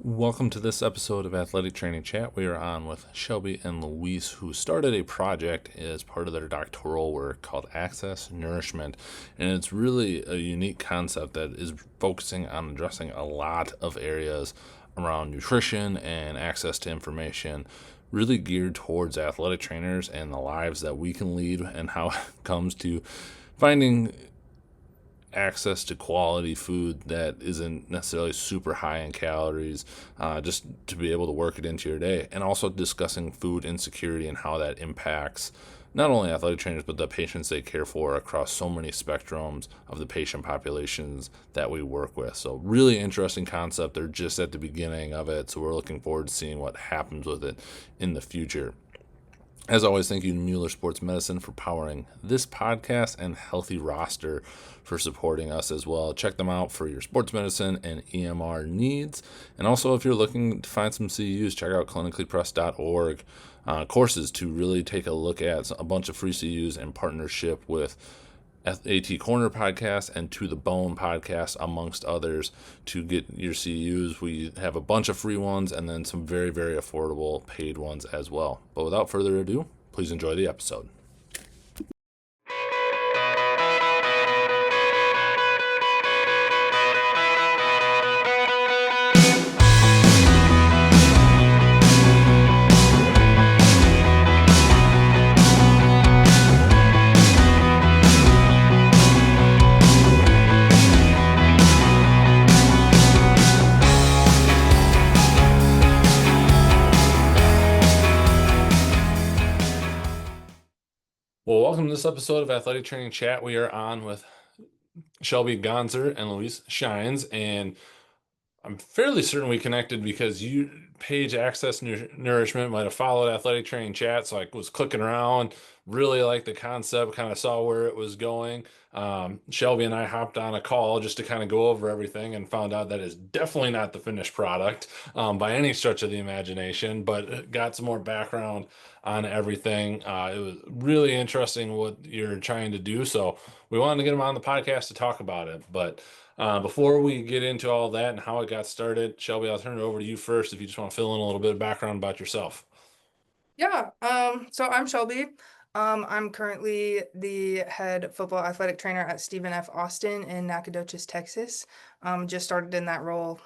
Welcome to this episode of Athletic Training Chat. We are on with Shelby and Louise, who started a project as part of their doctoral work called Access Nourishment. And it's really a unique concept that is focusing on addressing a lot of areas around nutrition and access to information, really geared towards athletic trainers and the lives that we can lead and how it comes to finding access to quality food that isn't necessarily super high in calories, just to be able to work it into your day. And also discussing food insecurity and how that impacts not only athletic trainers, but the patients they care for across so many spectrums of the patient populations that we work with. So, really interesting concept. They're just at the beginning of it. So, we're looking forward to seeing what happens with it in the future. As always, thank you to Mueller Sports Medicine for powering this podcast and Healthy Roster for supporting us as well. Check them out for your sports medicine and EMR needs. And also, if you're looking to find some CEUs, check out clinicallypressed.org courses to really take a look at a bunch of free CEUs in partnership with AT Corner podcast and To the Bone podcast, amongst others, to get your CUs. We have a bunch of free ones and then some very, very affordable paid ones as well. But without further ado, please enjoy the episode. Well, welcome to this episode of Athletic Training Chat. We are on with Shelby Gonser and Louise Shines, and I'm fairly certain we connected because you, Page Access Nourishment, might have followed Athletic Training Chat. So I was clicking around, really liked the concept, kind of saw where it was going. Shelby and I hopped on a call just to kind of go over everything and found out that is definitely not the finished product by any stretch of the imagination, but got some more background on everything. It was really interesting what you're trying to do. So we wanted to get them on the podcast to talk about it. But before we get into all that and how it got started, Shelby, I'll turn it over to you first if you just want to fill in a little bit of background about yourself. Yeah, so I'm Shelby. I'm currently the head football athletic trainer at Stephen F. Austin in Nacogdoches, Texas. Just started in that role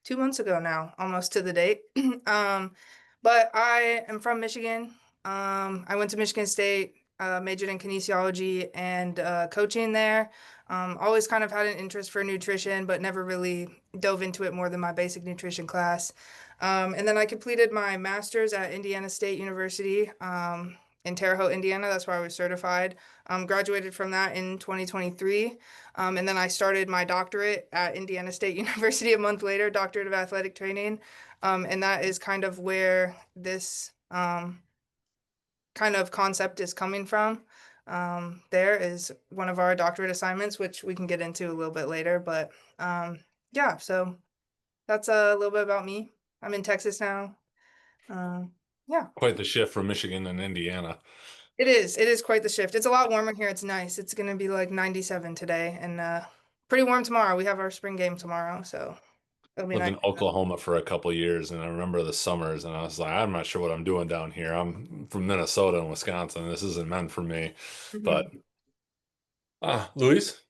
2 months ago now, almost to the date. But I am from Michigan. I went to Michigan State, majored in kinesiology and coaching there. Always kind of had an interest for nutrition, but never really dove into it more than my basic nutrition class. And then I completed my master's at Indiana State University in Terre Haute, Indiana. That's where I was certified. Graduated from that in 2023. And then I started my doctorate at Indiana State University a month later, doctorate of athletic training. And that is kind of where this kind of concept is coming from. There is one of our doctorate assignments, which we can get into a little bit later. But yeah, so that's a little bit about me. I'm in Texas now. Yeah, Quite the shift from Michigan and Indiana. it is. It is quite the shift. It's a lot warmer here. It's nice. It's gonna be like 97 today and pretty warm tomorrow. We have our spring game tomorrow, so it'll be Lived nice. in Oklahoma for a couple of years, and I remember the summers, and I was like, I'm not sure what I'm doing down here. I'm from Minnesota and Wisconsin. This isn't meant for me. Mhm. But Luis,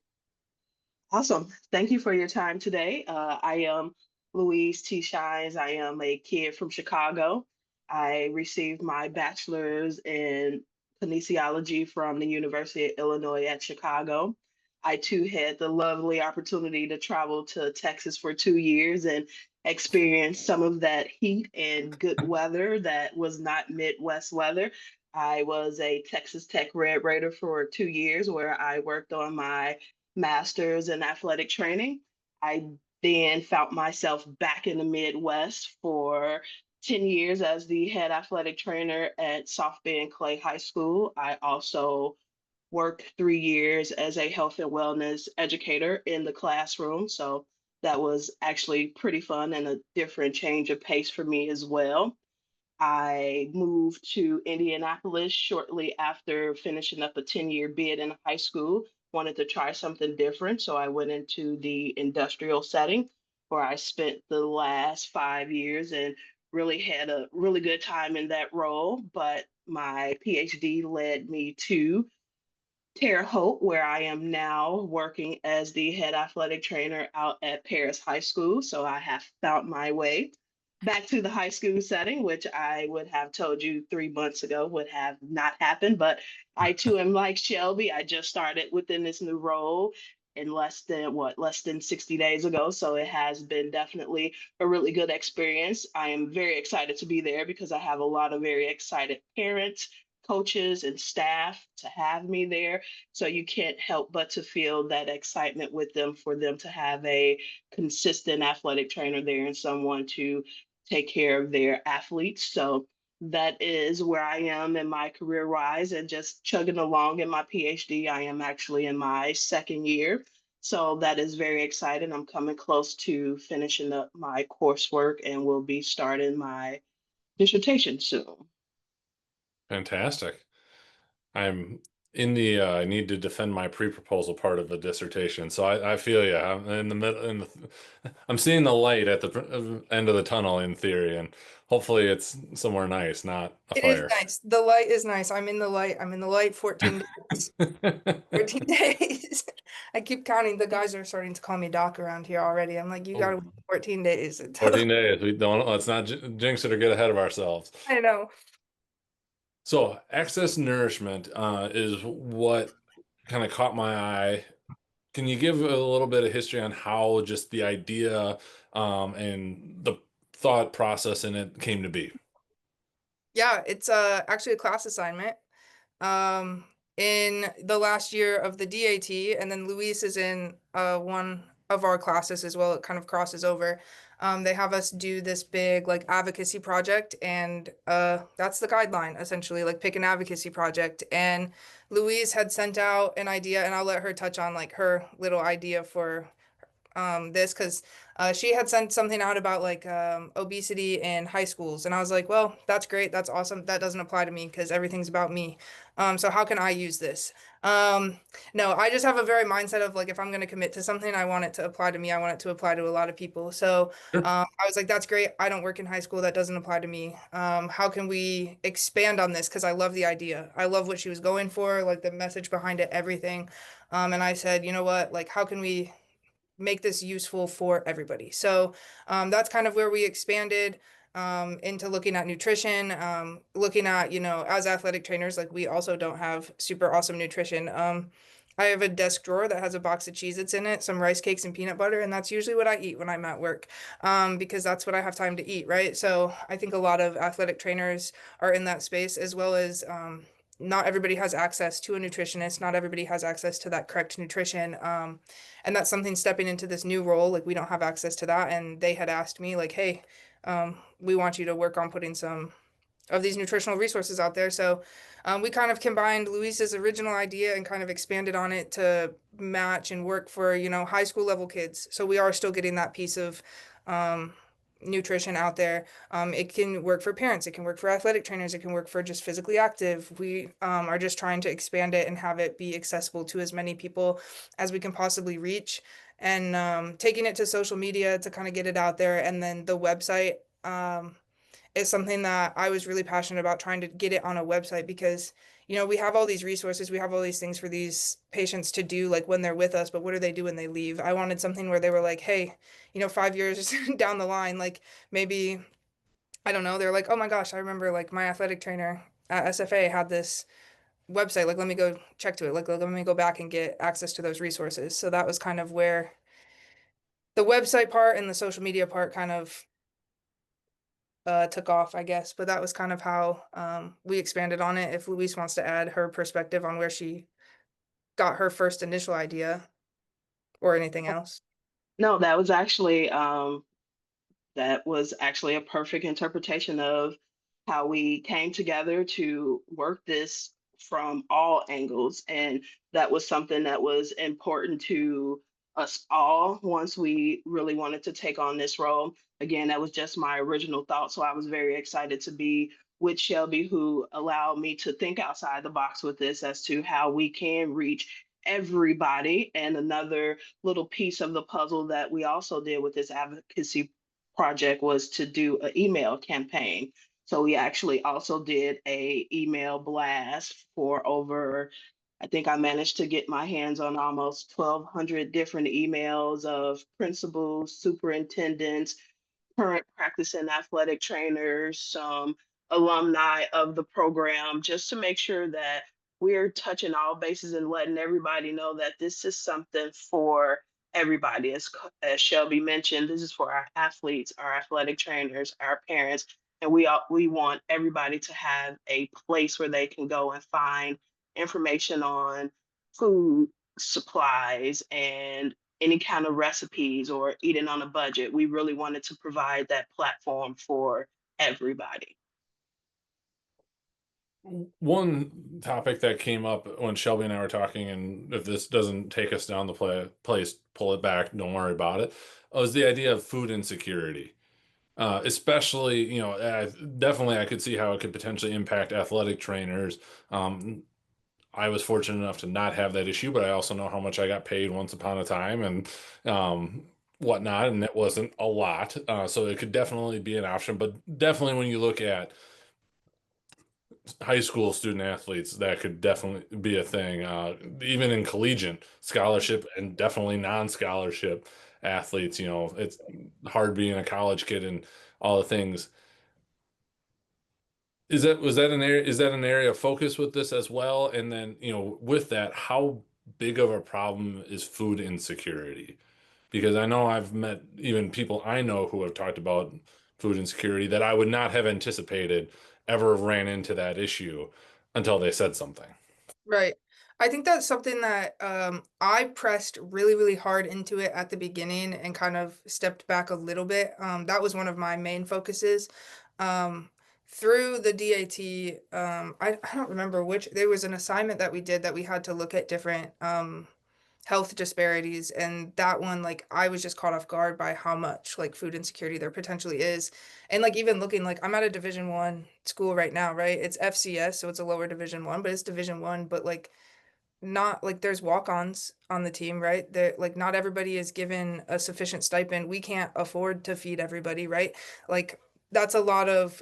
Awesome. Thank you for your time today. I am Louise T. Shines. I am a kid from Chicago. I received my bachelor's in kinesiology from the University of Illinois at Chicago. I too had the lovely opportunity to travel to Texas for 2 years and experience some of that heat and good weather that was not Midwest weather. I was a Texas Tech Red Raider for 2 years where I worked on my master's in athletic training. I then found myself back in the Midwest for 10 years as the head athletic trainer at Soft Bend Clay High School. I also worked 3 years as a health and wellness educator in the classroom. So that was actually pretty fun and a different change of pace for me as well. I moved to Indianapolis shortly after finishing up a 10-year bid in high school. Wanted to try something different, so I went into the industrial setting. where I spent the last 5 years and really had a really good time in that role. But my PhD led me to Terre Haute, where I am now working as the head athletic trainer out at Paris High School. So I have found my way back to the high school setting, which I would have told you 3 months ago would have not happened. But I too am like Shelby. I just started within this new role in less than 60 days ago. So it has been definitely a really good experience. I am very excited to be there because I have a lot of very excited parents, coaches, and staff to have me there. So you can't help but to feel that excitement with them for them to have a consistent athletic trainer there and someone to take care of their athletes. So that is where I am in my career rise and just chugging along in my PhD. I am actually in my second year. So that is very exciting. I'm coming close to finishing up my coursework and will be starting my dissertation soon. Fantastic. I'm in the I need to defend my pre-proposal part of the dissertation. So I feel you. I'm in the middle I'm seeing the light at the end of the tunnel in theory, and hopefully it's somewhere nice, not a It is fire. nice. The light is nice. I'm in the light. I'm in the light 14 days. 14 days. I keep counting. The guys are starting to call me Doc around here already. I'm like, you gotta Oh, wait 14 days. 14 days. We don't let's not jinx it or get ahead of ourselves. I know. So Access Nourishment is what kind of caught my eye. Can you give a little bit of history on how just the idea and the thought process in it came to be? Yeah, it's actually a class assignment. Um, in the last year of the DAT, and then Luis is in one of our classes as well. It kind of crosses over. They have us do this big like advocacy project, and that's the guideline essentially, like pick an advocacy project. And Louise had sent out an idea, and I'll let her touch on like her little idea for this because she had sent something out about like obesity in high schools, and I was like, well, that's great, that's awesome. That doesn't apply to me because everything's about me. So how can I use this? No, I just have a very mindset of like if I'm going to commit to something, I want it to apply to me. I want it to apply to a lot of people. So Sure. I was like, that's great. I don't work in high school. That doesn't apply to me. How can we expand on this? Because I love the idea. I love what she was going for, like the message behind it, everything. And I said, you know what? Like, how can we make this useful for everybody? So that's kind of where we expanded into looking at nutrition, looking at, you know, as athletic trainers, like we also don't have super awesome nutrition. I have a desk drawer that has a box of Cheez-Its in it, some rice cakes and peanut butter, and that's usually what I eat when I'm at work, because that's what I have time to eat, right? So I think a lot of athletic trainers are in that space, as well as not everybody has access to a nutritionist. Not everybody has access to that correct nutrition. And that's something stepping into this new role, like we don't have access to that. And they had asked me like, hey, we want you to work on putting some of these nutritional resources out there. So we kind of combined Luis's original idea and kind of expanded on it to match and work for, you know, high school level kids. So we are still getting that piece of nutrition out there. It can work for parents, it can work for athletic trainers, it can work for just physically active. We are just trying to expand it and have it be accessible to as many people as we can possibly reach. And taking it to social media to kind of get it out there. And then the website is something that I was really passionate about, trying to get it on a website because, you know, we have all these resources, we have all these things for these patients to do like when they're with us, but what do they do when they leave? I wanted something where they were like, hey, you know, 5 years down the line, like maybe, I don't know, they're like, oh my gosh, I remember like my athletic trainer at SFA had this website, like let me go check to it, like let me go back and get access to those resources. So that was kind of where the website part and the social media part kind of took off, I guess. But that was kind of how we expanded on it. If Louise wants to add her perspective on where she got her first initial idea or anything else. No, that was actually a perfect interpretation of how we came together to work this from all angles. And that was something that was important to us all once we really wanted to take on this role. Again, that was just my original thought. So I was very excited to be with Shelby, who allowed me to think outside the box with this as to how we can reach everybody. And another little piece of the puzzle that we also did with this advocacy project was to do an email campaign. So we actually also did a email blast for over, I think I managed to get my hands on almost 1,200 different emails of principals, superintendents, current practicing athletic trainers, some alumni of the program, just to make sure that we're touching all bases and letting everybody know that this is something for everybody. As Shelby mentioned, this is for our athletes, our athletic trainers, our parents, and we want everybody to have a place where they can go and find information on food supplies and any kind of recipes or eating on a budget. We really wanted to provide that platform for everybody. One topic that came up when Shelby and I were talking, and if this doesn't take us down the place, pull it back, don't worry about it, was the idea of food insecurity. Especially, definitely I could see how it could potentially impact athletic trainers. I was fortunate enough to not have that issue, but I also know how much I got paid once upon a time and whatnot, and it wasn't a lot. So it could definitely be an option, but definitely when you look at high school student athletes, that could definitely be a thing. Even in collegiate scholarship and definitely non-scholarship athletes, it's hard being a college kid and all the things. Is that an area of focus with this as well? And then, with that, how big of a problem is food insecurity? Because I know I've met even people I know who have talked about food insecurity that I would not have anticipated ever ran into that issue until they said something. Right. I think that's something that I pressed really, really hard into it at the beginning and kind of stepped back a little bit. That was one of my main focuses. Um, through the DAT, I don't remember which, there was an assignment that we did that we had to look at different health disparities. And that one, like, I was just caught off guard by how much like food insecurity there potentially is. And like even looking like I'm at a Division 1 school right now, right? It's FCS, so it's a lower Division 1, but it's Division 1. But like not like there's walk-ons on the team, right? There like not everybody is given a sufficient stipend. We can't afford to feed everybody, right? Like that's a lot of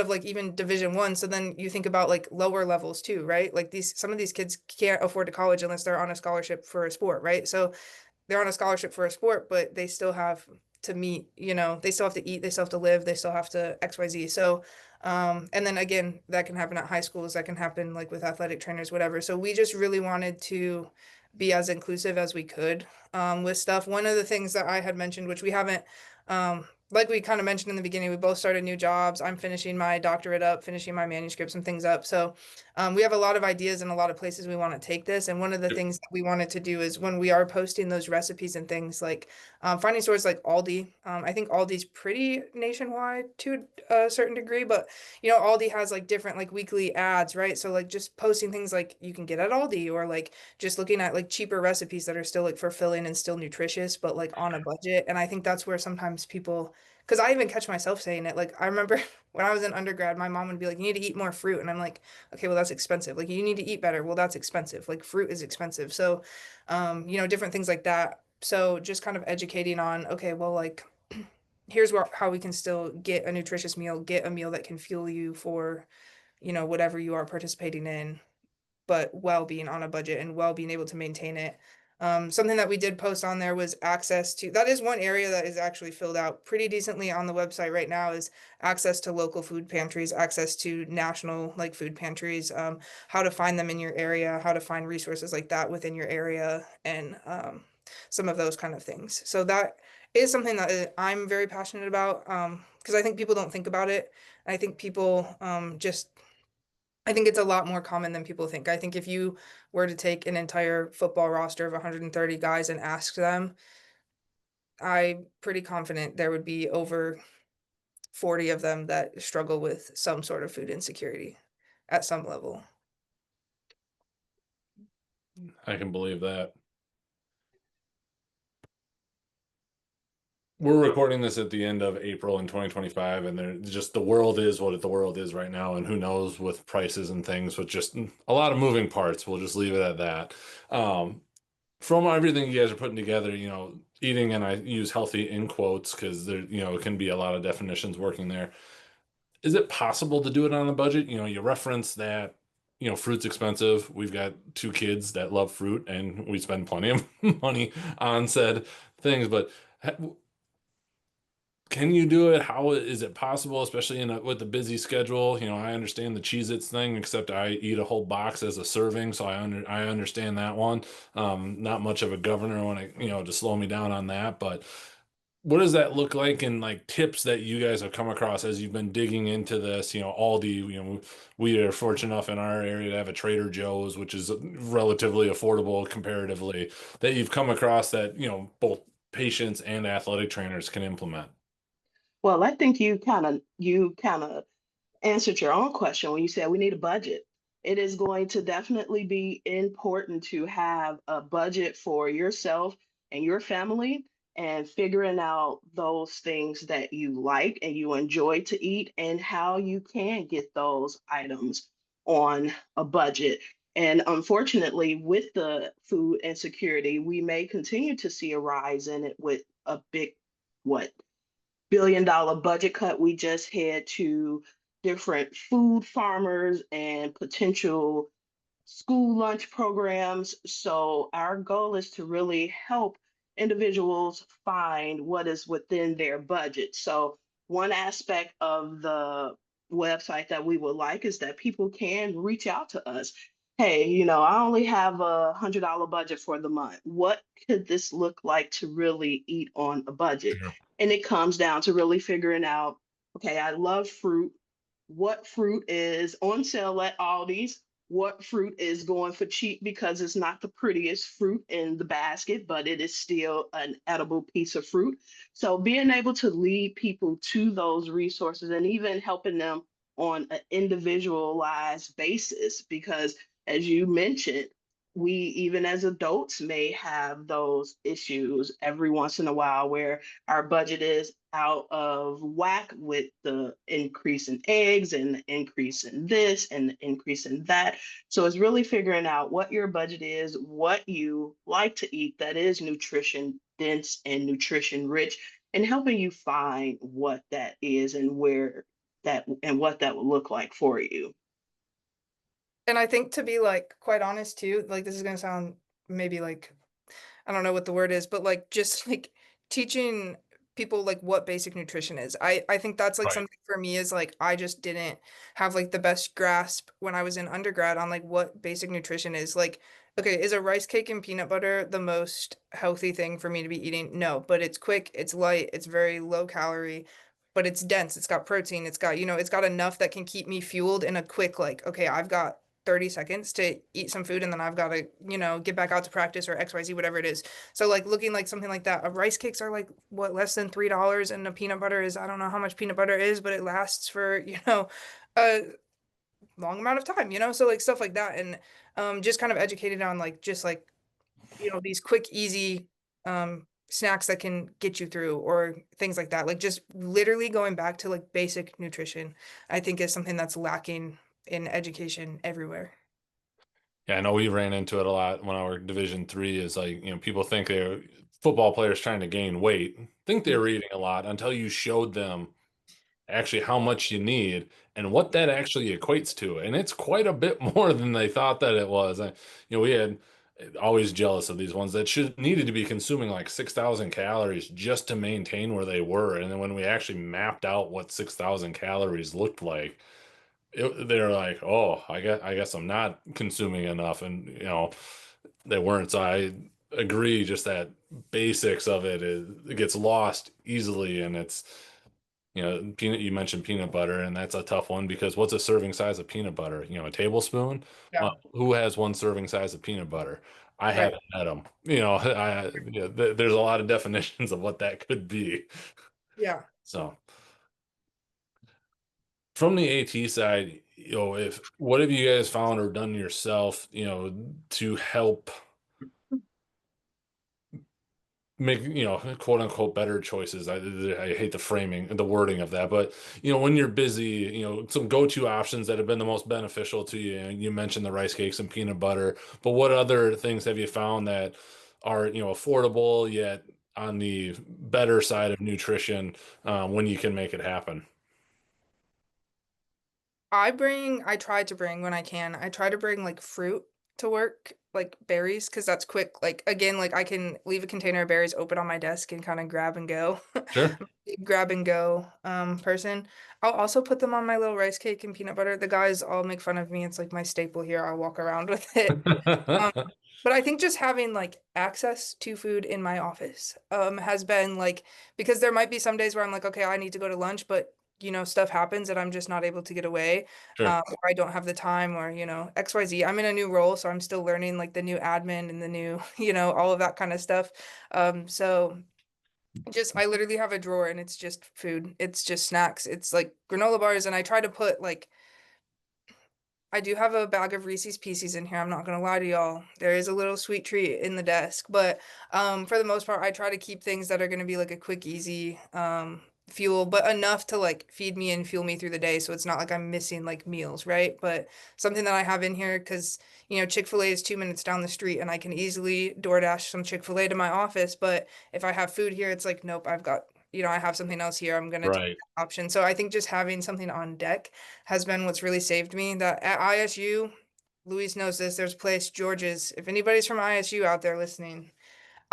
like even Division 1. So then you think about like lower levels too, right? Like these some of these kids can't afford to college unless they're on a scholarship for a sport, right? So they're on a scholarship for a sport, but they still have to meet, they still have to eat, they still have to live, they still have to XYZ. So, and then again, that can happen at high schools, that can happen like with athletic trainers, whatever. So we just really wanted to be as inclusive as we could with stuff. One of the things that I had mentioned, which we haven't, like we kind of mentioned in the beginning, we both started new jobs. I'm finishing my doctorate up, finishing my manuscripts and things up. So we have a lot of ideas and a lot of places we want to take this. And one of the things that we wanted to do is when we are posting those recipes and things like finding stores like Aldi. I think Aldi's pretty nationwide to a certain degree, but Aldi has like different like weekly ads, right? So like just posting things like you can get at Aldi or like just looking at like cheaper recipes that are still like fulfilling and still nutritious, but like on a budget. And I think that's where sometimes people, because I even catch myself saying it. Like I remember when I was in undergrad, my mom would be like, "You need to eat more fruit," and I'm like, "Okay, well that's expensive. Like you need to eat better. Well, that's expensive. Like fruit is expensive." So, different things like that. So just kind of educating on, okay, well, like here's how we can still get a nutritious meal, get a meal that can fuel you for, whatever you are participating in, but while being on a budget and while being able to maintain it. Something that we did post on there was access to, that is one area that is actually filled out pretty decently on the website right now, is access to local food pantries, access to national like food pantries, how to find them in your area, how to find resources like that within your area, and some of those kind of things. So that is something that I'm very passionate about, because I think people don't think about it. I think people I think it's a lot more common than people think. I think if you were to take an entire football roster of 130 guys and ask them, I'm pretty confident there would be over 40 of them that struggle with some sort of food insecurity at some level. I can believe that. we're recording this at the end of April in 2025, and the world is what the world is right now, and who knows with prices and things, with just a lot of moving parts. We'll just leave it at that. Um, from everything you guys are putting together, eating, and I use healthy in quotes because it can be a lot of definitions working there. Is it possible to do it on a budget? You reference that, fruit's expensive. We've got two kids that love fruit, and we spend plenty of money on said things, but can you do it? How is it possible, especially with the busy schedule? I understand the Cheez-Its thing, except I eat a whole box as a serving, so I understand that one. Not much of a governor when to slow me down on that. But what does that look like, and like tips that you guys have come across as you've been digging into this? Aldi, we are fortunate enough in our area to have a Trader Joe's, which is relatively affordable comparatively, that you've come across that, both patients and athletic trainers can implement. Well, I think you kind of answered your own question when you said we need a budget. It is going to definitely be important to have a budget for yourself and your family and figuring out those things that you like and you enjoy to eat and how you can get those items on a budget. And unfortunately, with the food insecurity, we may continue to see a rise in it with a big, what, $1 billion budget cut we just had to different food farmers and potential school lunch programs. So our goal is to really help individuals find what is within their budget. So one aspect of the website that we would like is that people can reach out to us. Hey, I only have $100 budget for the month. What could this look like to really eat on a budget? And it comes down to really figuring out, okay, I love fruit. What fruit is on sale at Aldi's? What fruit is going for cheap because it's not the prettiest fruit in the basket, but it is still an edible piece of fruit. So being able to lead people to those resources and even helping them on an individualized basis, because as you mentioned, we even as adults may have those issues every once in a while where our budget is out of whack with the increase in eggs and the increase in this and the increase in that. So it's really figuring out what your budget is, what you like to eat that is nutrition dense and nutrition rich, and helping you find what that is and where that and what that would look like for you. And I think, to be, like, quite honest too, like, this is gonna sound maybe like, I don't know what the word is, but, like, just, like, teaching people, like, what basic nutrition is. I think that's, like, Right. something for me is, like, I just didn't have, like, the best grasp when I was in undergrad on, like, what basic nutrition is. Like, okay, is a rice cake and peanut butter the most healthy thing for me to be eating? No, but it's quick, it's light, it's very low calorie, but it's dense, it's got protein, it's got enough that can keep me fueled in a quick, like, okay, I've got 30 seconds to eat some food and then I've got to, get back out to practice or XYZ, whatever it is. So, like, looking like something like that, rice cakes are like what, less than $3, and the peanut butter is, I don't know how much peanut butter is, but it lasts for, a long amount of time, so, like, stuff like that. And just kind of educated on, like, just like, these quick, easy snacks that can get you through, or things like that. Like, just literally going back to, like, basic nutrition, I think is something that's lacking in education everywhere. Yeah, I know we ran into it a lot when our Division 3 is like, people think they're football players trying to gain weight, think they're eating a lot until you showed them actually how much you need and what that actually equates to. And it's quite a bit more than they thought that it was. We had always jealous of these ones that should needed to be consuming like 6,000 calories just to maintain where they were. And then when we actually mapped out what 6,000 calories looked like, they're like, oh, I guess I'm not consuming enough, and they weren't. So I agree, just that basics of it gets lost easily, and it's peanut. You mentioned peanut butter, and that's a tough one because what's a serving size of peanut butter? A tablespoon. Yeah, Well, who has one serving size of peanut butter? I right. haven't had them. There's a lot of definitions of what that could be. Yeah. So. From the AT side, if what have you guys found or done yourself, to help make, quote unquote better choices. I hate the framing and the wording of that, but when you're busy, some go-to options that have been the most beneficial to you. And you mentioned the rice cakes and peanut butter, but what other things have you found that are affordable yet on the better side of nutrition, when you can make it happen? I try to bring when I can. I try to bring like fruit to work, like berries, because that's quick. Like again, like I can leave a container of berries open on my desk and kind of grab and go. Sure. Grab and go person. I'll also put them on my little rice cake and peanut butter. The guys all make fun of me. It's like my staple here. I'll walk around with it. Um, but I think just having like access to food in my office has been like because there might be some days where I'm like, okay, I need to go to lunch, but stuff happens and I'm just not able to get away. Sure. Or I don't have the time or, XYZ. I'm in a new role, so I'm still learning like the new admin and the new, all of that kind of stuff. So just I literally have a drawer and it's just food. It's just snacks. It's like granola bars and I try to put like I do have a bag of Reese's Pieces in here. I'm not gonna lie to y'all. There is a little sweet treat in the desk, but for the most part, I try to keep things that are gonna be like a quick, easy fuel, but enough to like feed me and fuel me through the day. So it's not like I'm missing like meals, right? But something that I have in here because Chick-fil-A is 2 minutes down the street, and I can easily DoorDash some Chick-fil-A to my office. But if I have food here, it's like nope, I've got I have something else here. I'm gonna take Right. that option. So I think just having something on deck has been what's really saved me. That at ISU, Louise knows this, there's a place, George's. If anybody's from ISU out there listening,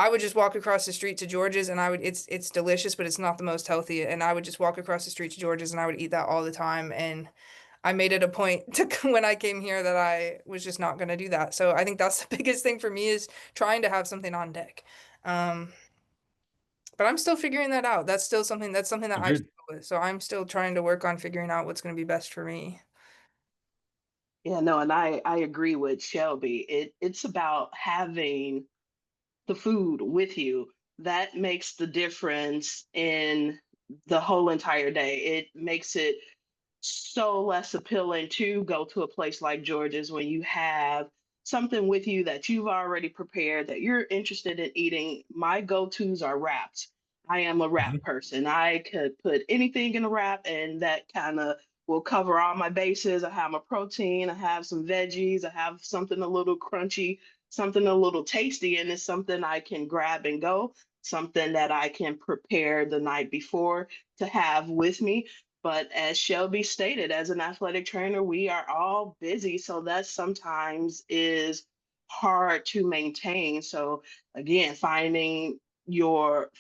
I would just walk across the street to George's and it's delicious, but it's not the most healthy. And I would just walk across the street to George's and I would eat that all the time. And I made it a point to when I came here that I was just not going to do that. So I think that's the biggest thing for me is trying to have something on deck. Um, but I'm still figuring that out. That's something that I Agreed. struggle with. So I'm still trying to work on figuring out what's going to be best for me. Yeah, no, and I agree with Shelby. It's about having the food with you that makes the difference in the whole entire day. It makes it so less appealing to go to a place like George's when you have something with you that you've already prepared that you're interested in eating. My go-tos are wraps. I am a wrap Mhm. person. I could put anything in a wrap and that kind of will cover all my bases. I have my protein, I have some veggies, I have something a little crunchy, something a little tasty, and it's something I can grab and go, something that I can prepare the night before to have with me. But as Shelby stated, as an athletic trainer, we are all busy. So that sometimes is hard to maintain. So again, finding your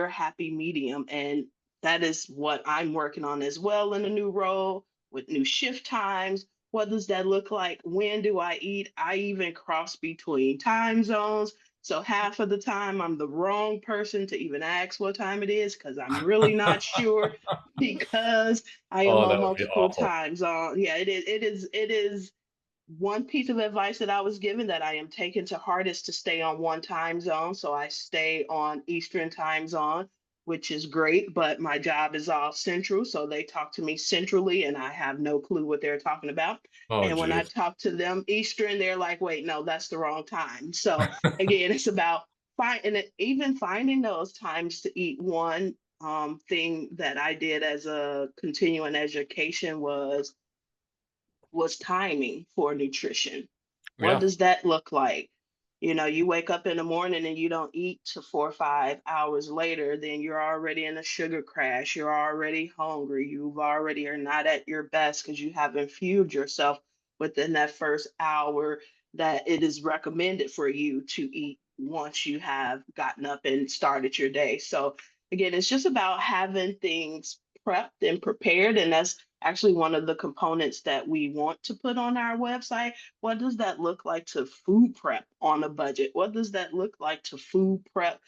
happy medium. And that is what I'm working on as well in a new role with new shift times. What does that look like? When do I eat? I even cross between time zones. So half of the time I'm the wrong person to even ask what time it is because I'm really not sure because I am Oh, on that would be multiple awful. time zones. Yeah, it is one piece of advice that I was given that I am taking to heart is to stay on one time zone. So I stay on Eastern time zone, which is great, but my job is all central. So they talk to me centrally and I have no clue what they're talking about. Oh, And when I geez. talk to them Eastern, they're like, wait, no, that's the wrong time. So again, it's about finding those times to eat. One thing that I did as a continuing education was timing for nutrition. What Yeah. does that look like? You wake up in the morning and you don't eat till 4 or 5 hours later, then you're already in a sugar crash. You're already hungry. You've already are not at your best because you haven't fueled yourself within that first hour that it is recommended for you to eat once you have gotten up and started your day. So again, it's just about having things prepped and prepared. And that's actually one of the components that we want to put on our website. What does that look like to food prep on a budget? What does that look like to food prep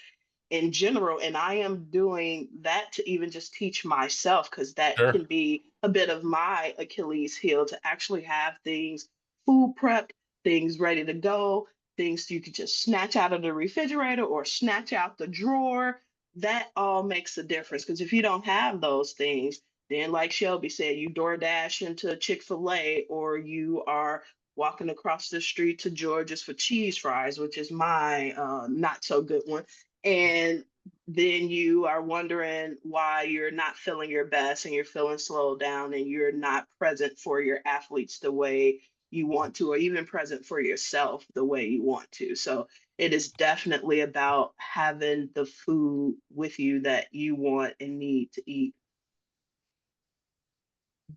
in general? And I am doing that to even just teach myself because that Sure. can be a bit of my Achilles heel to actually have things food prepped, things ready to go, things you could just snatch out of the refrigerator or snatch out the drawer. That all makes a difference because if you don't have those things, then like Shelby said, you DoorDash into Chick-fil-A or you are walking across the street to George's for cheese fries, which is my not so good one, And then you are wondering why you're not feeling your best and you're feeling slowed down and you're not present for your athletes the way you want to, or even present for yourself the way you want to. So it is definitely about having the food with you that you want and need to eat.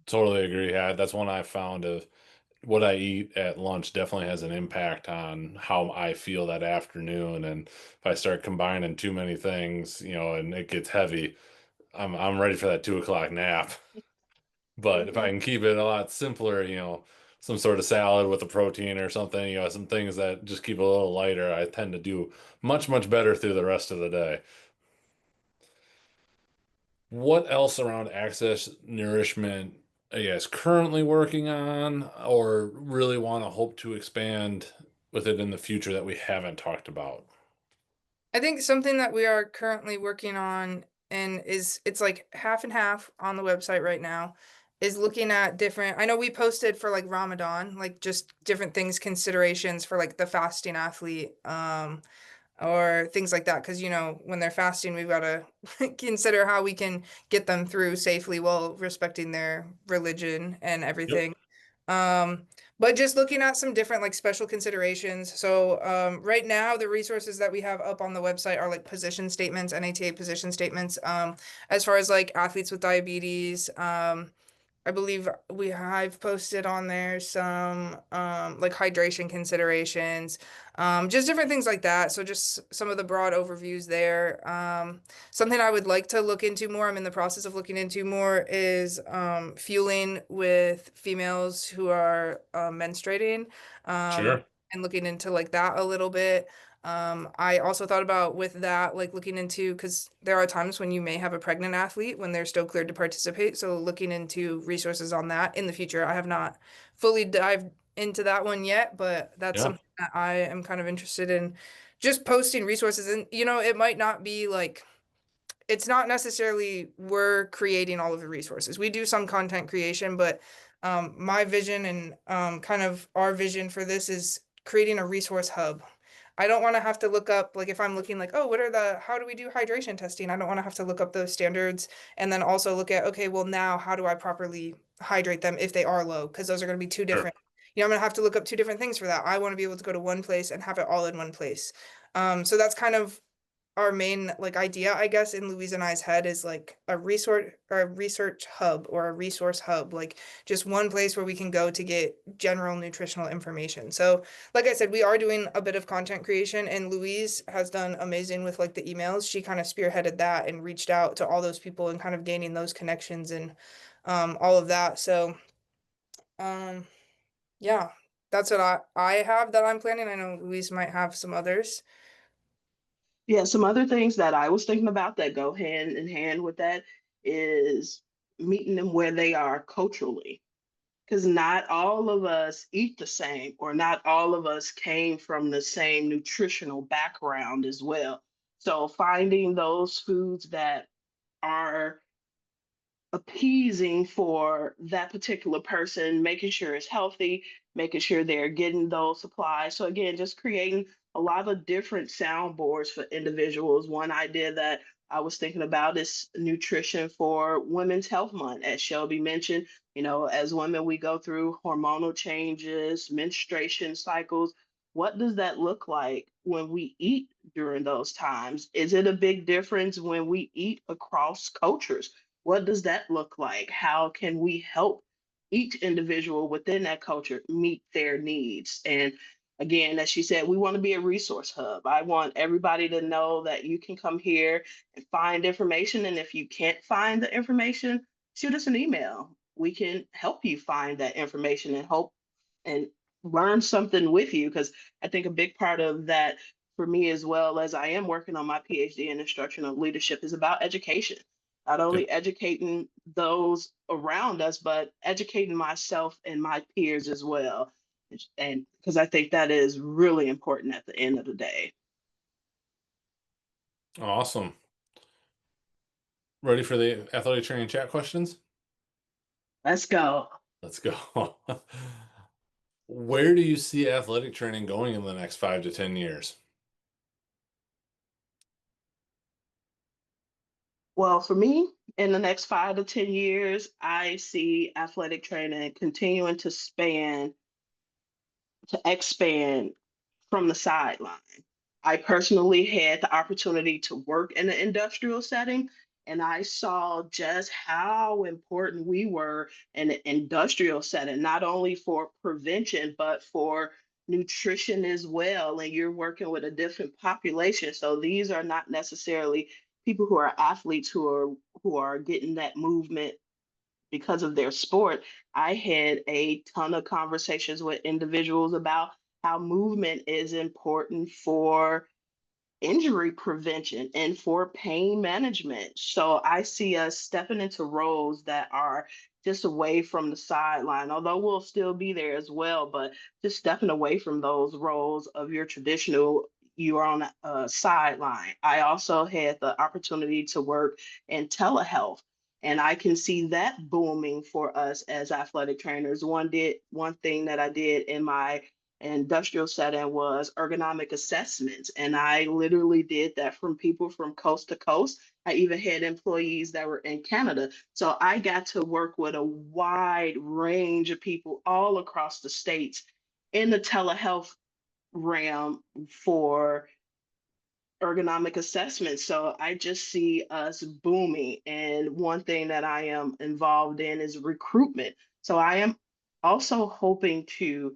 Totally agree. Yeah, that's one I found of what I eat at lunch definitely has an impact on how I feel that afternoon. And if I start combining too many things, and it gets heavy, I'm ready for that 2 o'clock nap. But if I Mhm. can keep it a lot simpler, some sort of salad with a protein or something, some things that just keep it a little lighter, I tend to do much, much better through the rest of the day. What else around access nourishment, I guess, currently working on or really want to hope to expand with it in the future that we haven't talked about? I think something that we are currently working on and it's like half and half on the website right now is looking at different. I know we posted for like Ramadan, like just different things, considerations for like the fasting athlete, or things like that. Because when they're fasting, we've got to consider how we can get them through safely while respecting their religion and Yep. everything. Um, but just looking at some different like special considerations. So right now the resources that we have up on the website are like position statements, NATA position statements. As far as like athletes with diabetes, I believe I've posted on there some like hydration considerations, just different things like that. So just some of the broad overviews there. Something I would like to look into more, I'm in the process of looking into more, is fueling with females who are menstruating, Sure. and looking into like that a little bit. I also thought about with that, like looking into, because there are times when you may have a pregnant athlete when they're still cleared to participate. So looking into resources on that in the future. I have not fully dived into that one yet, but that's Yeah. something that I am kind of interested in just posting resources. And, it might not be like, it's not necessarily we're creating all of the resources. We do some content creation, but my vision and kind of our vision for this is creating a resource hub. I don't want to have to look up, like if I'm looking like, oh, how do we do hydration testing? I don't want to have to look up those standards and then also look at, okay, well, now how do I properly hydrate them if they are low? Because those are going to be two Sure. different, I'm going to have to look up two different things for that. I want to be able to go to one place and have it all in one place. So that's kind of our main like idea, I guess, in Louise and I's head is like a research hub or a resource hub, like just one place where we can go to get general nutritional information. So, like I said, we are doing a bit of content creation, and Louise has done amazing with like the emails. She kind of spearheaded that and reached out to all those people and kind of gaining those connections and all of that. So, um, yeah, that's what I have that I'm planning. I know Louise might have some others. Yeah, some other things that I was thinking about that go hand in hand with that is meeting them where they are culturally. Because not all of us eat the same, or not all of us came from the same nutritional background as well. So finding those foods that are appeasing for that particular person, making sure it's healthy, making sure they're getting those supplies. So again, just creating a lot of different soundboards for individuals. One idea that I was thinking about is nutrition for Women's Health Month. As Shelby mentioned, as women, we go through hormonal changes, menstruation cycles. What does that look like when we eat during those times? Is it a big difference when we eat across cultures? What does that look like? How can we help each individual within that culture meet their needs? And again, as she said, we want to be a resource hub. I want everybody to know that you can come here and find information. And if you can't find the information, shoot us an email. We can help you find that information and hope and learn something with you. Because I think a big part of that for me, as well as I am working on my PhD in instructional leadership, is about education. Not Yep. only educating those around us, but educating myself and my peers as well. And because I think that is really important at the end of the day. Awesome. Ready for the athletic training chat questions? Let's go. Let's go. Where do you see athletic training going in the next 5 to 10 years? Well, for me, in the next 5 to 10 years, I see athletic training continuing to expand from the sideline. I personally had the opportunity to work in an industrial setting, and I saw just how important we were in an industrial setting, not only for prevention, but for nutrition as well. And you're working with a different population. So these are not necessarily people who are athletes who are getting that movement because of their sport. I had a ton of conversations with individuals about how movement is important for injury prevention and for pain management. So I see us stepping into roles that are just away from the sideline, although we'll still be there as well, but just stepping away from those roles of your traditional, you are on a sideline. I also had the opportunity to work in telehealth. And I can see that booming for us as athletic trainers. One thing that I did in my industrial setting was ergonomic assessments. And I literally did that from people from coast to coast. I even had employees that were in Canada. So I got to work with a wide range of people all across the states in the telehealth realm for ergonomic assessments. So I just see us booming. And one thing that I am involved in is recruitment. So I am also hoping to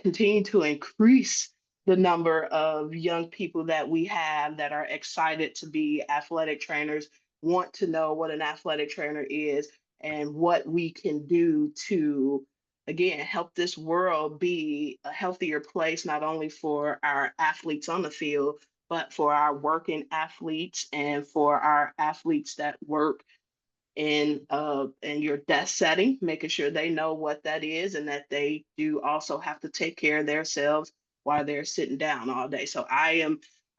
continue to increase the number of young people that we have that are excited to be athletic trainers, want to know what an athletic trainer is and what we can do to, again, help this world be a healthier place, not only for our athletes on the field, but for our working athletes and for our athletes that work in your desk setting, making sure they know what that is and that they do also have to take care of themselves while they're sitting down all day. So I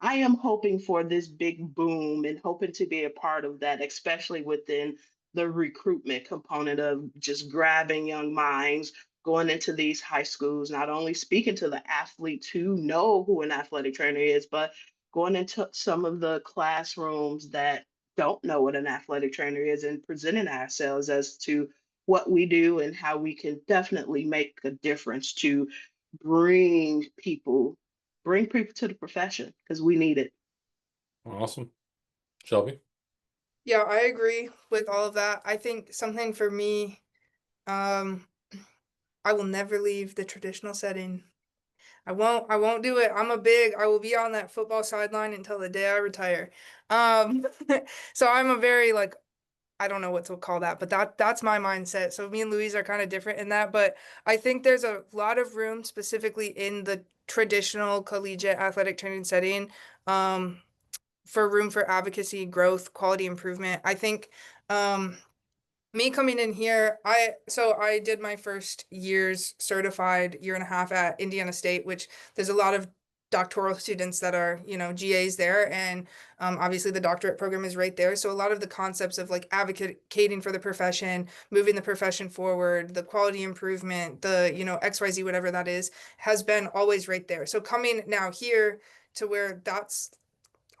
am hoping for this big boom and hoping to be a part of that, especially within the recruitment component of just grabbing young minds, going into these high schools, not only speaking to the athletes who know who an athletic trainer is, but going into some of the classrooms that don't know what an athletic trainer is and presenting ourselves as to what we do and how we can definitely make a difference to bring people bring people to the profession because we need it. Awesome. Shelby? Yeah, I agree with all of that. I think something for me, um, I will never leave the traditional setting. I won't do it. I will be on that football sideline until the day I retire. Um, so I'm a very like, I don't know what to call that, but that's my mindset. So me and Louise are kind of different in that, but I think there's a lot of room specifically in the traditional collegiate athletic training setting, um, for room for advocacy, growth, quality improvement. I think, me coming in here, I did my first year's certified year and a half at Indiana State, which there's a lot of doctoral students that are, GAs there, and obviously the doctorate program is right there. So a lot of the concepts of like advocating for the profession, moving the profession forward, the quality improvement, the, XYZ, whatever that is, has been always right there. So coming now here to where that's,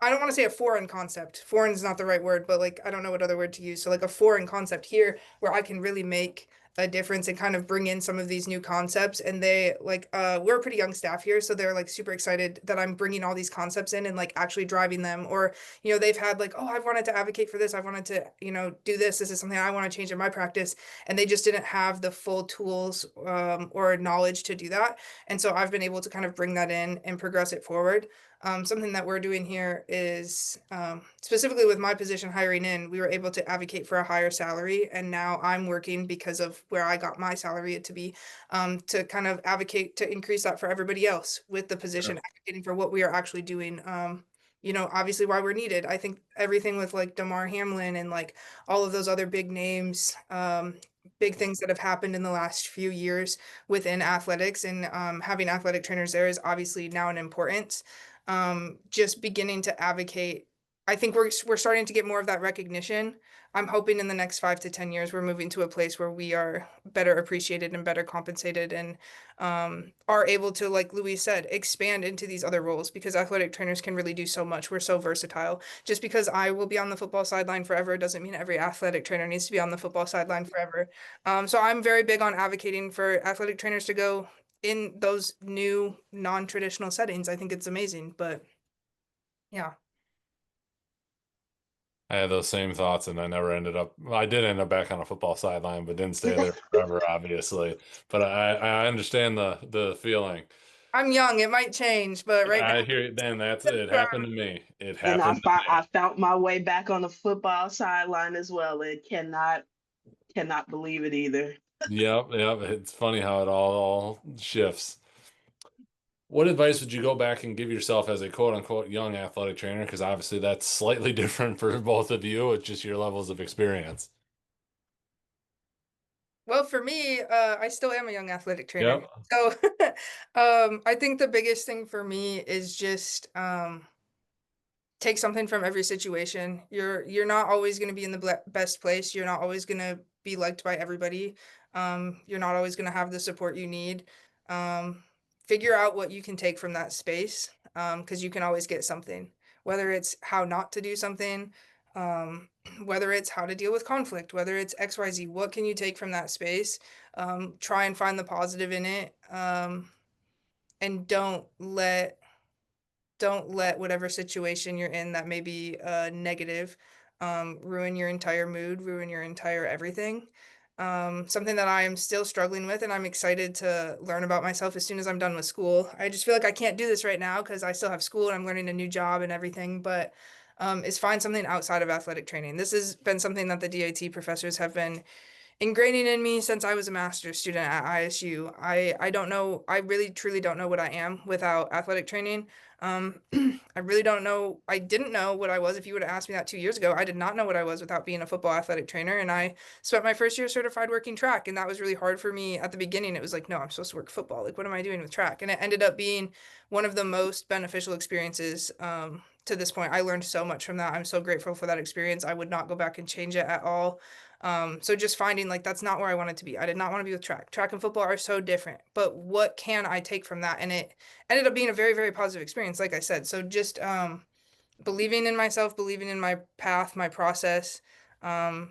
I don't want to say a foreign concept. Foreign is not the right word, but like I don't know what other word to use. So like a foreign concept here where I can really make a difference and kind of bring in some of these new concepts. And they like we're a pretty young staff here, so they're like super excited that I'm bringing all these concepts in and like actually driving them. Or they've had like, oh, I've wanted to advocate for this. I've wanted to do this. This is something I want to change in my practice, and they just didn't have the full tools or knowledge to do that. And so I've been able to kind of bring that in and progress it forward. Something that we're doing here is specifically with my position hiring in, we were able to advocate for a higher salary. And now I'm working because of where I got my salary to be, to kind of advocate to increase that for everybody else with the position Sure. advocating for what we are actually doing. Obviously why we're needed. I think everything with like Damar Hamlin and like all of those other big names, big things that have happened in the last few years within athletics, and having athletic trainers there is obviously now an importance. Just beginning to advocate. I think we're starting to get more of that recognition. I'm hoping in the next 5 to 10 years, we're moving to a place where we are better appreciated and better compensated and are able to, like Louise said, expand into these other roles because athletic trainers can really do so much. We're so versatile. Just because I will be on the football sideline forever doesn't mean every athletic trainer needs to be on the football sideline forever. So I'm very big on advocating for athletic trainers to go in those new non-traditional settings. I think it's amazing, but yeah. I had those same thoughts, and I never ended up. Well, I did end up back on a football sideline, but didn't stay there forever, obviously. But I understand the feeling. I'm young, it might change, but right now, I hear it. Then that's it. Happened to me. It And happened to I me. found my way back on the football sideline as well, and cannot believe it either. Yep, yep. It's funny how it all shifts. What advice would you go back and give yourself as a quote unquote young athletic trainer? Because obviously that's slightly different for both of you. It's just your levels of experience. well, for me, I still am a young athletic trainer. Yep. So, I think the biggest thing for me is just take something from every situation. You're not always going to be in the best place. You're not always going to be liked by everybody. You're not always going to have the support you need. Um, Figure out what you can take from that space, because you can always get something. Whether it's how not to do something, um, whether it's how to deal with conflict, whether it's XYZ, what can you take from that space? Try and find the positive in it, and don't let whatever situation you're in that may be negative ruin your entire mood, ruin your entire everything. Something that I am still struggling with, and I'm excited to learn about myself as soon as I'm done with school. I just feel like I can't do this right now because I still have school and I'm learning a new job and everything, but is find something outside of athletic training. This has been something that the DAT professors have been ingraining in me since I was a master's student at ISU. I don't know, I really truly don't know what I am without athletic training. I really don't know. I didn't know what I was. If you would have asked me that 2 years ago, I did not know what I was without being a football athletic trainer. And I spent my first year certified working track, and that was really hard for me at the beginning. It was like, no, I'm supposed to work football. Like, what am I doing with track? And it ended up being one of the most beneficial experiences to this point. I learned so much from that. I'm so grateful for that experience. I would not go back and change it at all. So just finding like that's not where I wanted to be. I did not want to be with track. Track and football are so different, but what can I take from that? And it ended up being a very, very positive experience, like I said. So just believing in myself, believing in my path, my process, um,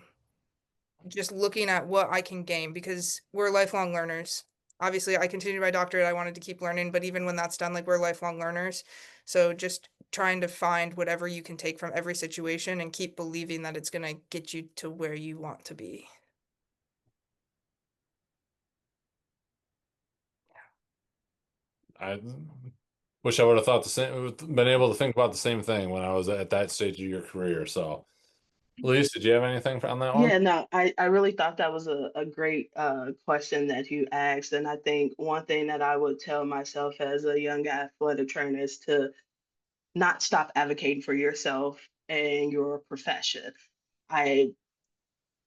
just looking at what I can gain because we're lifelong learners. Obviously, I continued my doctorate. I wanted to keep learning, but even when that's done, like we're lifelong learners. So just trying to find whatever you can take from every situation and keep believing that it's going to get you to where you want to be. I wish I would have thought the same, been able to think about the same thing when I was at that stage of your career. So, Luis, did you have anything on that one? Yeah, no, I really thought that was a great question that you asked. And I think one thing that I would tell myself as a young athletic trainer is to not stop advocating for yourself and your profession. I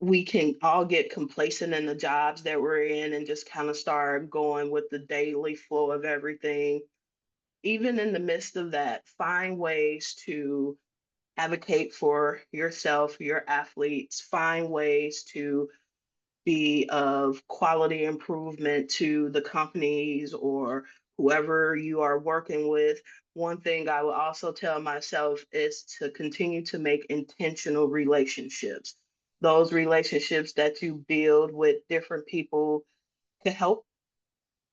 We can all get complacent in the jobs that we're in and just kind of start going with the daily flow of everything. Even in the midst of that, find ways to advocate for yourself, your athletes, find ways to be of quality improvement to the companies or whoever you are working with. One thing I will also tell myself is to continue to make intentional relationships. Those relationships that you build with different people to help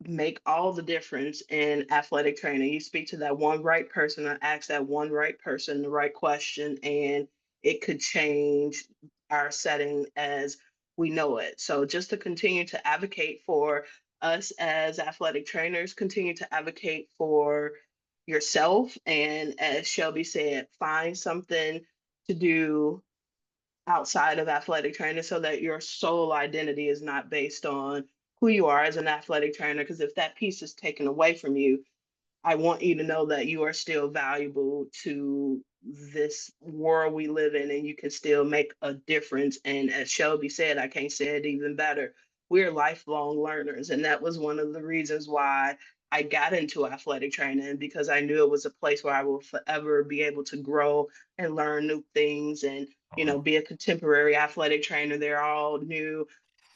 make all the difference in athletic training. You speak to that one right person or ask that one right person the right question, and it could change our setting as we know it. So, just to continue to advocate for us as athletic trainers, continue to advocate for yourself. And as Shelby said, find something to do outside of athletic training so that your sole identity is not based on who you are as an athletic trainer. Because if that piece is taken away from you, I want you to know that you are still valuable to this world we live in and you can still make a difference. And as Shelby said, I can't say it even better. We're lifelong learners. And that was one of the reasons why I got into athletic training because I knew it was a place where I will forever be able to grow and learn new things and be a contemporary athletic trainer. They're all new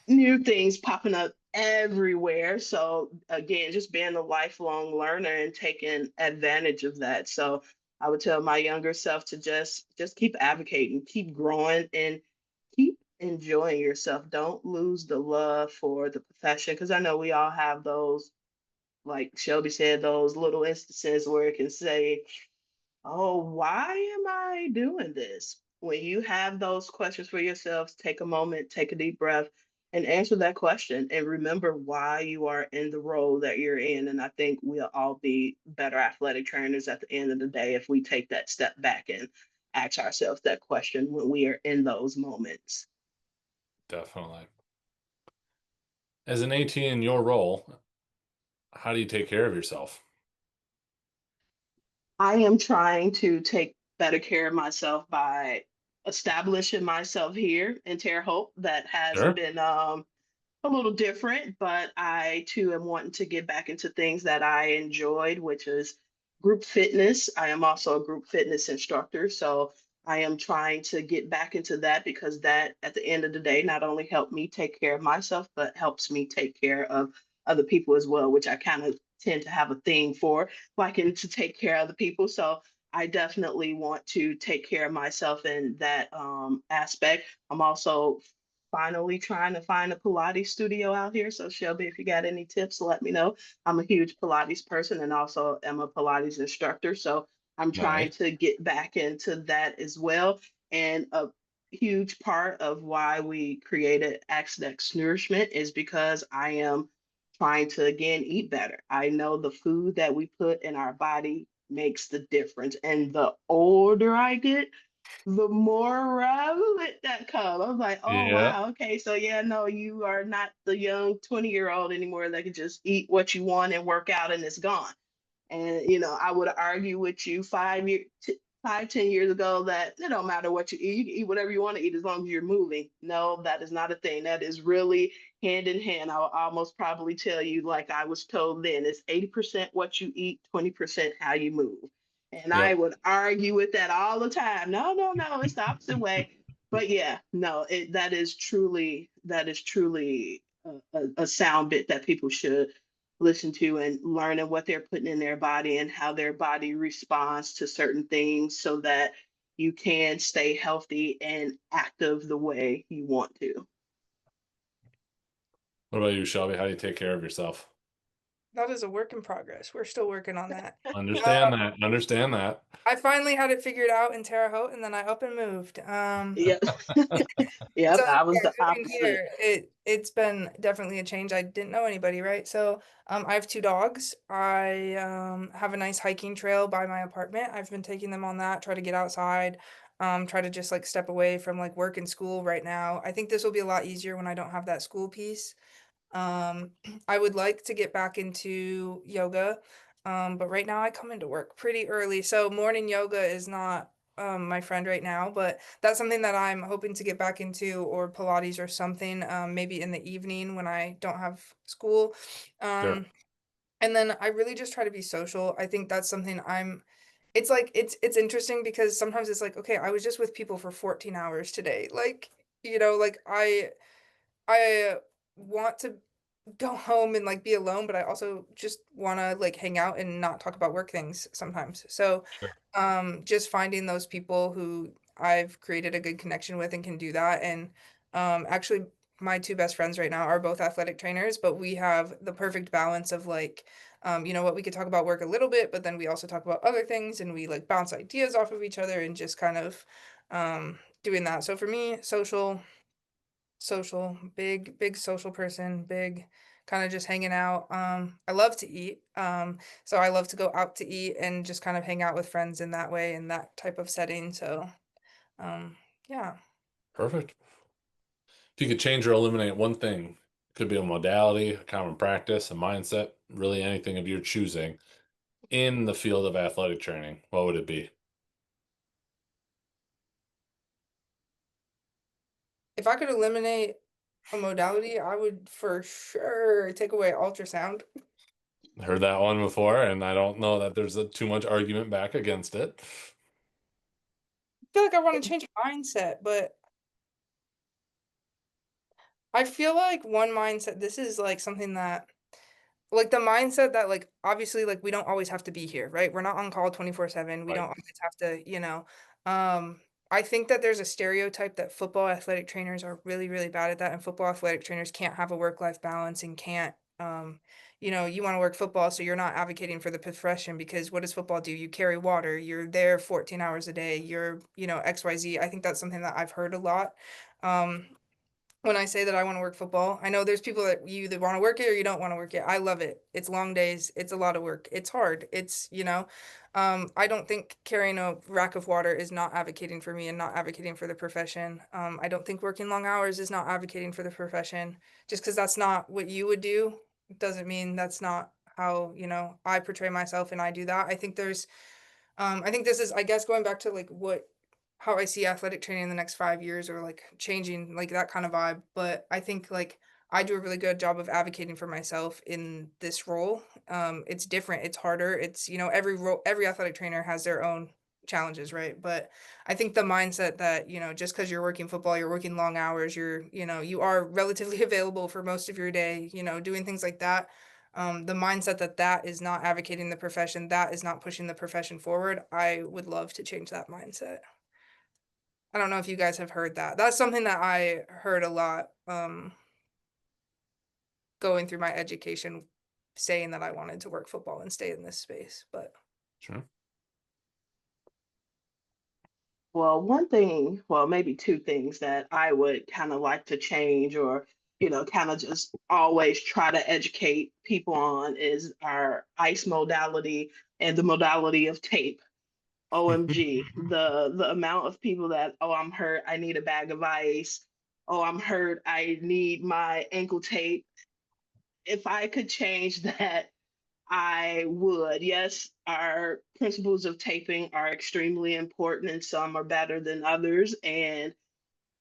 things popping up everywhere. So again, just being a lifelong learner and taking advantage of that. So I would tell my younger self to just keep advocating, keep growing, and keep enjoying yourself. Don't lose the love for the profession, because I know we all have those, like Shelby said, those little instances where it can say, oh, why am I doing this? When you have those questions for yourselves, take a moment, take a deep breath, and answer that question and remember why you are in the role that you're in. And I think we'll all be better athletic trainers at the end of the day if we take that step back and ask ourselves that question when we are in those moments. Definitely. As an AT in your role, how do you take care of yourself? I am trying to take better care of myself by establishing myself here in Terre Haute. That has Sure. been a little different, but I too am wanting to get back into things that I enjoyed, which is group fitness. I am also a group fitness instructor. So I am trying to get back into that, because that at the end of the day not only helped me take care of myself, but helps me take care of other people as well, which I kind of tend to have a thing for, liking to take care of other people. So I definitely want to take care of myself in that aspect. I'm also finally trying to find a Pilates studio out here. So Shelby, if you got any tips, let me know. I'm a huge Pilates person and also am a Pilates instructor. So I'm trying Nice. to get back into that as well. And a huge part of why we created Access Nourishment is because I am trying to again eat better. I know the food that we put in our body makes the difference. And the older I get, the more relevant that come. I was like, oh Yeah. wow, okay. So yeah, no, you are not the young 20-year-old anymore that can just eat what you want and work out and it's gone. And I would argue with you 10 years ago that it don't matter what you can eat whatever you want to eat as long as you're moving. No, that is not a thing. That is really hand in hand. I'll almost probably tell you, like I was told then, it's 80% what you eat, 20% how you move. And I Yep. would argue with that all the time. No, no, no, it's the opposite way. But yeah, no, that is truly a sound bit that people should listen to, and learning what they're putting in their body and how their body responds to certain things, so that you can stay healthy and active the way you want to. What about you, Shelby? How do you take care of yourself? That is a work in progress. We're still working on that. Understand that. Understand that. I finally had it figured out in Terre Haute, and then I up and moved. Yep. So Yep, I was yeah, the moving opposite. here, it's been definitely a change. I didn't know anybody, right? So I have two dogs. I have a nice hiking trail by my apartment. I've been taking them on that, try to get outside, try to just like step away from like work and school right now. I think this will be a lot easier when I don't have that school piece. Um, I would like to get back into yoga, but right now I come into work pretty early, so morning yoga is not my friend right now, but that's something that I'm hoping to get back into, or Pilates or something, maybe in the evening when I don't have school. Sure. Um, and then I really just try to be social. I think that's something it's like it's interesting because sometimes it's like, okay, I was just with people for 14 hours today. Like, like I want to go home and like be alone, but I also just want to like hang out and not talk about work things sometimes. So, Sure. just finding those people who I've created a good connection with and can do that. And actually, my two best friends right now are both athletic trainers, but we have the perfect balance of like, we could talk about work a little bit, but then we also talk about other things and we like bounce ideas off of each other and just kind of doing that. So for me, social, big social person, big kind of just hanging out. I love to eat. So I love to go out to eat and just kind of hang out with friends in that way, in that type of setting. So um yeah. Perfect. If you could change or eliminate one thing, could be a modality, a common practice, a mindset, really anything of your choosing in the field of athletic training, what would it be? If I could eliminate a modality, I would for sure take away ultrasound. Heard that one before, and I don't know that there's too much argument back against it. feel like I want to change mindset, but I feel like one mindset, this is like something that like the mindset that like obviously like we don't always have to be here, right? We're not on call 24/7. We don't Right. always have to, um I think that there's a stereotype that football athletic trainers are really, really bad at that, and football athletic trainers can't have a work-life balance and can't you want to work football, so you're not advocating for the profession because what does football do? You carry water, you're there 14 hours a day, you're, XYZ. I think that's something that I've heard a lot. Um when I say that I wanna work football. I know there's people that you either wanna work it or you don't wanna work it. I love it. It's long days, it's a lot of work, it's hard, I don't think carrying a rack of water is not advocating for me and not advocating for the profession. I don't think working long hours is not advocating for the profession. Just because that's not what you would do, doesn't mean that's not how, I portray myself and I do that. I think this is, I guess, going back to like what how I see athletic training in the next 5 years or like changing like that kind of vibe. But I think like I do a really good job of advocating for myself in this role. It's different, it's harder. It's, every role, every athletic trainer has their own challenges, right? But I think the mindset that, just because you're working football, you're working long hours, you are relatively available for most of your day, doing things like that, the mindset that that is not advocating the profession, that is not pushing the profession forward. I would love to change that mindset. I don't know if you guys have heard that. That's something that I heard a lot, going through my education, saying that I wanted to work football and stay in this space. But Sure. Well, one thing, well, maybe two things that I would kind of like to change or, kind of just always try to educate people on is our ice modality and the modality of tape. OMG, the amount of people that, oh, I'm hurt, I need a bag of ice. Oh, I'm hurt, I need my ankle tape. If I could change that, I would. Yes, our principles of taping are extremely important, and some are better than others. And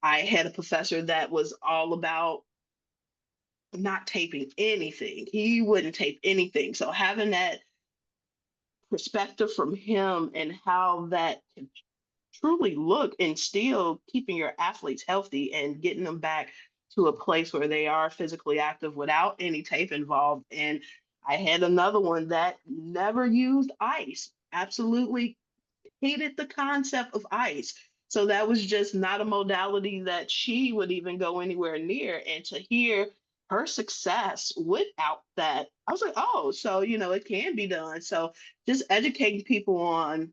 I had a professor that was all about not taping anything. He wouldn't tape anything. So having that perspective from him and how that can truly look and still keeping your athletes healthy and getting them back to a place where they are physically active without any tape involved. And I had another one that never used ice, absolutely hated the concept of ice. So that was just not a modality that she would even go anywhere near. And to hear her success without that, I was like, oh, so, it can be done. So just educating people on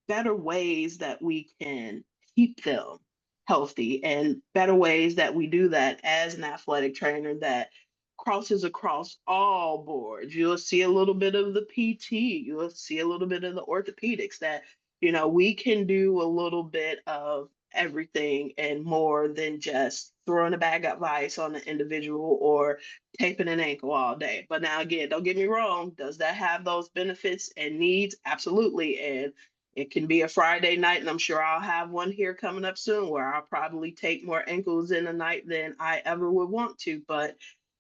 better ways that we can keep them healthy and better ways that we do that as an athletic trainer that crosses across all boards. You'll see a little bit of the PT, you'll see a little bit of the orthopedics that, we can do a little bit of everything and more than just throwing a bag of ice on an individual or taping an ankle all day. But now again, don't get me wrong, does that have those benefits and needs? Absolutely. And it can be a Friday night, and I'm sure I'll have one here coming up soon where I'll probably take more ankles in a night than I ever would want to. But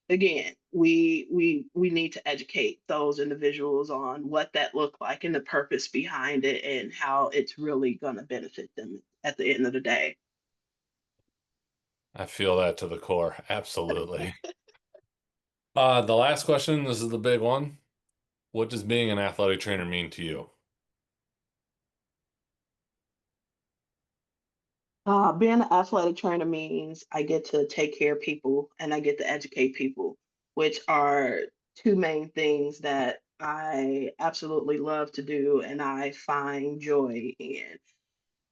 again, we need to educate those individuals on what that looked like and the purpose behind it and how it's really going to benefit them at the end of the day. I feel that to the core. Absolutely. The last question, this is the big one. What does being an athletic trainer mean to you? Being an athletic trainer means I get to take care of people and I get to educate people, which are two main things that I absolutely love to do and I find joy in.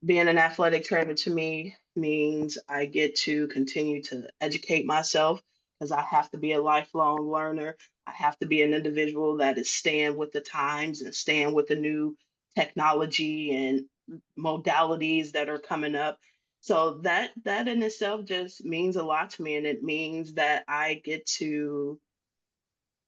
Being an athletic trainer to me means I get to continue to educate myself because I have to be a lifelong learner. I have to be an individual that is staying with the times and staying with the new technology and modalities that are coming up. So that in itself just means a lot to me, and it means that I get to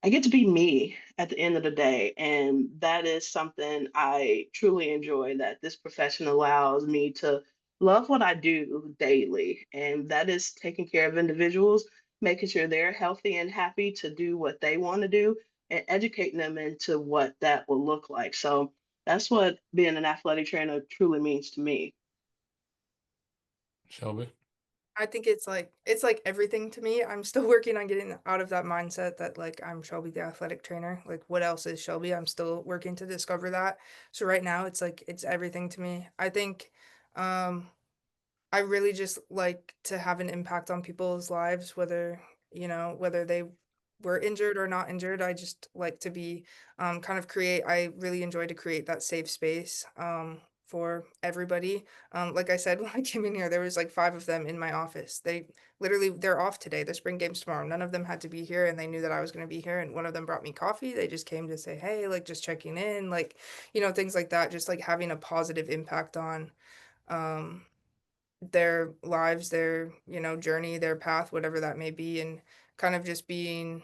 be me at the end of the day. And that is something I truly enjoy that this profession allows me to love what I do daily. And that is taking care of individuals, making sure they're healthy and happy to do what they want to do, and educating them into what that will look like. So That's what being an athletic trainer truly means to me. Shelby? I think it's like everything to me. I'm still working on getting out of that mindset that like I'm Shelby the athletic trainer. Like what else is Shelby? I'm still working to discover that. So right now it's like it's everything to me. I think um I really just like to have an impact on people's lives, whether they were injured or not injured. I just like to be kind of create. I really enjoy to create that safe space for everybody. Like I said, when I came in here, there was like 5 of them in my office. They're off today. The spring game's tomorrow. None of them had to be here, and they knew that I was going to be here. And one of them brought me coffee. They just came to say, hey, like just checking in, like things like that. Just like having a positive impact on. Um, their lives, their, journey, their path, whatever that may be, and kind of just being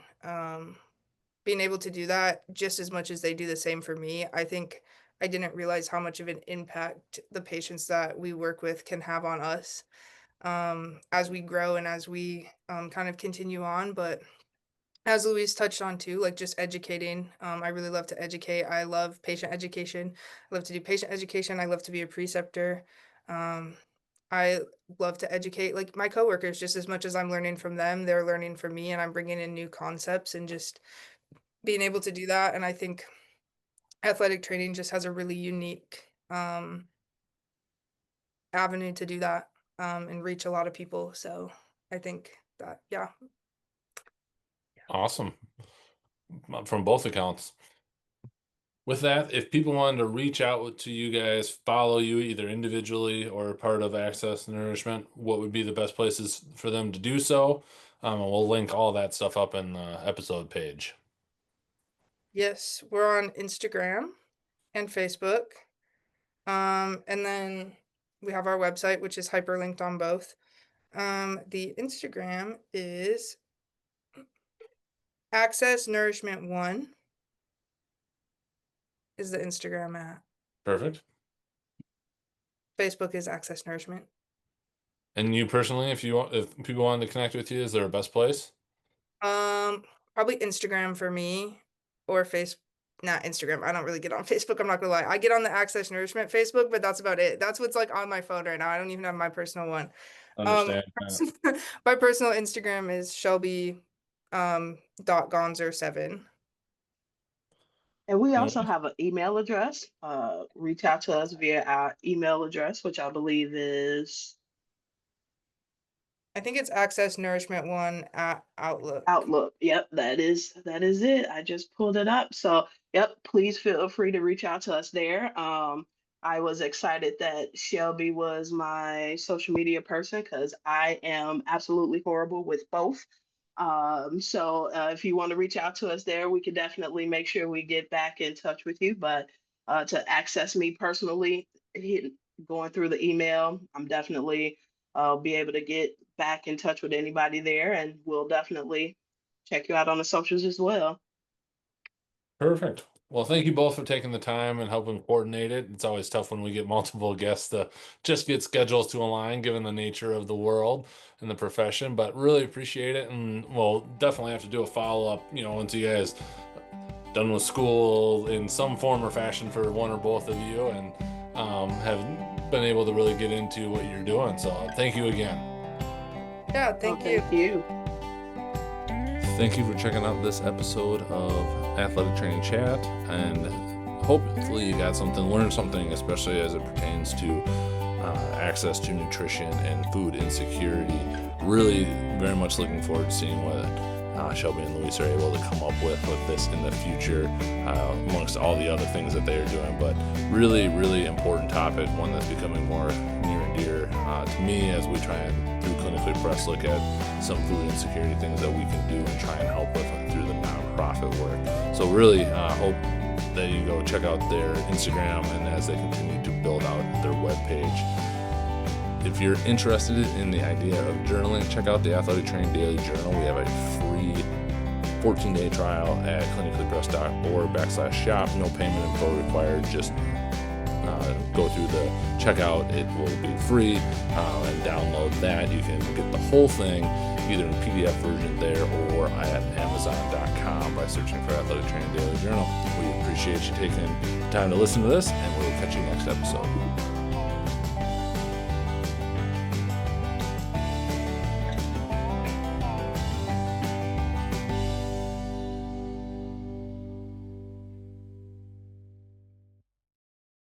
able to do that just as much as they do the same for me. I think I didn't realize how much of an impact the patients that we work with can have on us as we grow and as we kind of continue on. But as Louise touched on too, like just educating. I really love to educate. I love patient education. I love to do patient education. I love to be a preceptor. Um, I love to educate like my coworkers just as much as I'm learning from them. They're learning from me, and I'm bringing in new concepts and just being able to do that. And I think athletic training just has a really unique avenue to do that and reach a lot of people. So I think that, yeah. Awesome. From both accounts. With that, if people wanted to reach out to you guys, follow you either individually or part of Access Nourishment, what would be the best places for them to do so? And we'll link all that stuff up in the episode page. Yes, we're on Instagram and Facebook. And then we have our website, which is hyperlinked on both. The Instagram is Access Nourishment 1 is the Instagram at. Perfect. Facebook is Access Nourishment. And you personally, if people wanted to connect with you, is there a best place? Probably Instagram for me or not Instagram. I don't really get on Facebook. I'm not gonna lie. I get on the Access Nourishment Facebook, but that's about it. That's what's like on my phone right now. I don't even have my personal one. Understand. My personal Instagram is Shelby .Gonser7. And we also Mhm. have an email address. Reach out to us via our email address, which I believe is I think it's Access Nourishment 1 at Outlook. Outlook. Yep, that is it. I just pulled it up. So, yep, please feel free to reach out to us there. I was excited that Shelby was my social media person because I am absolutely horrible with both. So if you want to reach out to us there, we can definitely make sure we get back in touch with you. But to access me personally, going through the email, I'm definitely be able to get back in touch with anybody there, and we'll definitely check you out on the socials as well. Perfect. Well, thank you both for taking the time and helping coordinate it. It's always tough when we get multiple guests to just get schedules to align, given the nature of the world and the profession. But really appreciate it, and we'll definitely have to do a follow up. Once you guys done with school in some form or fashion for one or both of you, and have been able to really get into what you're doing. So thank you again. Yeah, thank you. Thank you. Thank you for checking out this episode of Athletic Training Chat, and hopefully you got something, learned something, especially as it pertains to access to nutrition and food insecurity. Really very much looking forward to seeing what Shelby and Louise are able to come up with this in the future, amongst all the other things that they are doing. But really, really important topic, one that's becoming more near and dear to me as we try and, through Clinically Press, look at some food insecurity things that we can do and try and help with through the nonprofit work. So really hope that you go check out their Instagram, and as they continue to build out their webpage. If you're interested in the idea of journaling, check out the Athletic Training Daily Journal. We have a free 14-day trial at clinicallypress.org/shop. No payment info required, just go through the checkout. It will be free, and download that. You can get the whole thing either in PDF version there or at Amazon.com by searching for Athletic Training Daily Journal. We appreciate you taking time to listen to this, and we'll catch you next episode.